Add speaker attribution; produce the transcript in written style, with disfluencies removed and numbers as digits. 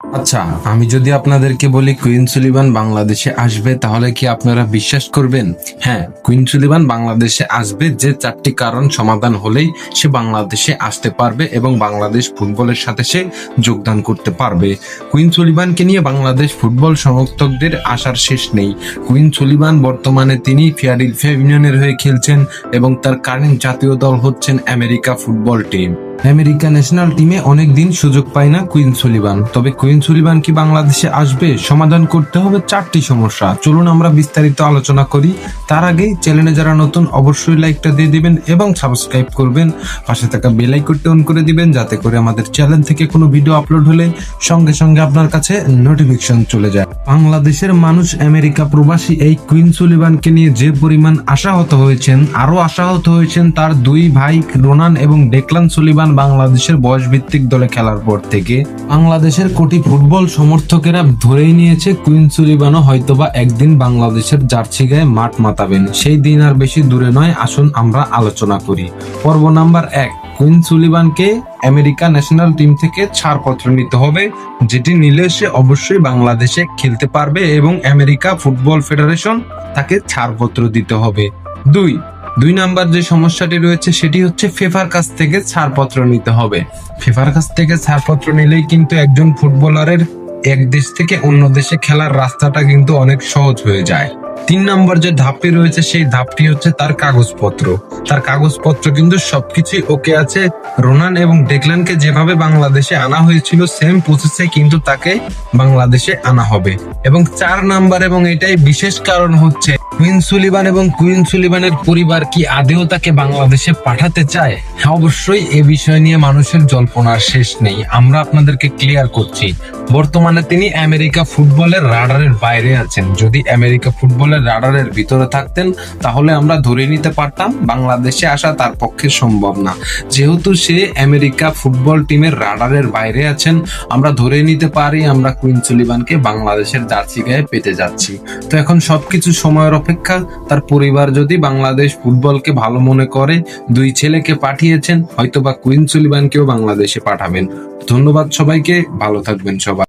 Speaker 1: আচ্ছা, আমি যদি আপনাদেরকে বলি কুইন সুলিভান বাংলাদেশে আসবে, তাহলে কি আপনারা বিশ্বাস করবেন? হ্যাঁ, কুইন সুলিভান বাংলাদেশে আসবে, যে চারটি কারণ সমাধান হলেই সে বাংলাদেশে আসতে পারবে এবং বাংলাদেশ ফুটবলের সাথে সে যোগদান করতে পারবে। কুইন সুলিভানকে নিয়ে বাংলাদেশ ফুটবল সমর্থকদের আশার শেষ নেই। কুইন সুলিভান বর্তমানে তিনি ফিলাডেলফিয়া ইউনিয়নের হয়ে খেলছেন এবং তার কারেন্ট জাতীয় দল হচ্ছেন America football team. America national টিমে অনেকদিন সুযোগ পায় না কুইন সুলিভান। তবে কুইন সুলিভান কি বাংলাদেশে আসবে? সমাধান করতে হবে চারটি সমস্যা। চলুন আমরা বিস্তারিত আলোচনা করি। তার আগে চ্যানেলে যারা নতুন, অবশ্যই লাইকটা দিয়ে দিবেন এবং সাবস্ক্রাইব করবেন। পাশে থাকা বেল আইকনটি অন করে দিবেন, যাতে করে আমাদের চ্যানেল থেকে কোনো ভিডিও আপলোড হলে সঙ্গে সঙ্গে আপনার কাছে নোটিফিকেশন চলে যায়। বাংলাদেশের মানুষ আমেরিকা প্রবাসী এই কুইন সুলিভানকে নিয়ে যে পরিমাণ আশাহত হয়েছেন, আরো আশাহত হয়েছেন তার দুই ভাই রোনান এবং ডেকলান সুলিভান বাংলাদেশের বয়সভিত্তিক দলে খেলার পর থেকে। বাংলাদেশের কোটি ফুটবল সমর্থকেরা ধরেই নিয়েছে কুইন সুলিভানও হয়তোবা একদিন বাংলাদেশের জার্সি গায়ে মাঠ মাতাবেন। সেই দিন আর বেশি দূরে নয়, আসুন আমরা আলোচনা করি। পর্ব নাম্বার 1, কুইন সুলিভানকে আমেরিকা ন্যাশনাল টিম থেকে ছাড়পত্র নিতে হবে, যেটি নিলে সে অবশ্যই বাংলাদেশে খেলতে পারবে এবং আমেরিকা ফুটবল ফেডারেশন তাকে ছাড়পত্র দিতে হবে। দুই নাম্বার যে সমস্যাটি রয়েছে সেটি হচ্ছে ফিফার কাছ থেকে ছাড়পত্র নিতে হবে। ফিফার কাছ থেকে ছাড়পত্র নিলেই কিন্তু একজন ফুটবলারের এক দেশ থেকে অন্য দেশে খেলার রাস্তাটা কিন্তু অনেক সহজ হয়ে যায়। 3 নম্বর যে ধাপটি রয়েছে সেই ধাপটি হচ্ছে তার কাগজপত্র। তার কাগজপত্র কিন্তু সবকিছুই ওকে আছে। রোনান এবং ডেকলানকে যেভাবে বাংলাদেশে আনা হয়েছিল সেম প্রসেসে কিন্তু তাকে বাংলাদেশে আনা হবে। এবং 4 নাম্বার, এবং এটাই বিশেষ কারণ হচ্ছে, কুইন সুলিভান এবং কুইন সুলিভানের পরিবার কি আদেও তাকে বাংলাদেশে পাঠাতে চায়? হ্যাঁ, অবশ্যই এ বিষয় নিয়ে মানুষের জল্পনার শেষ নেই। আমরা আপনাদেরকে ক্লিয়ার করছি, বর্তমানে তিনি আমেরিকা ফুটবলের রাডারের বাইরে আছেন। যদি আমেরিকা ফুটবলের রাডারের ভিতরে থাকতেন তাহলে আমরা ধরে নিতে পারতাম বাংলাদেশে আসা তার পক্ষে সম্ভব না। যেহেতু সে আমেরিকা ফুটবল টিমের রাডারের বাইরে আছেন, আমরা ধরে নিতে পারি আমরা কুইন সুলিভানকে বাংলাদেশের জার্সি গায়ে পেতে যাচ্ছি। তো এখন সবকিছু সময়ের অপেক্ষা। তার পরিবার যদি বাংলাদেশ ফুটবলকে ভালো মনে করে, 2 ছেলেকে পাঠিয়েছেন, হয়তোবা কুইন সুলিভানকেও বাংলাদেশে পাঠাবেন। ধন্যবাদ সবাইকে, ভালো থাকবেন সবাই।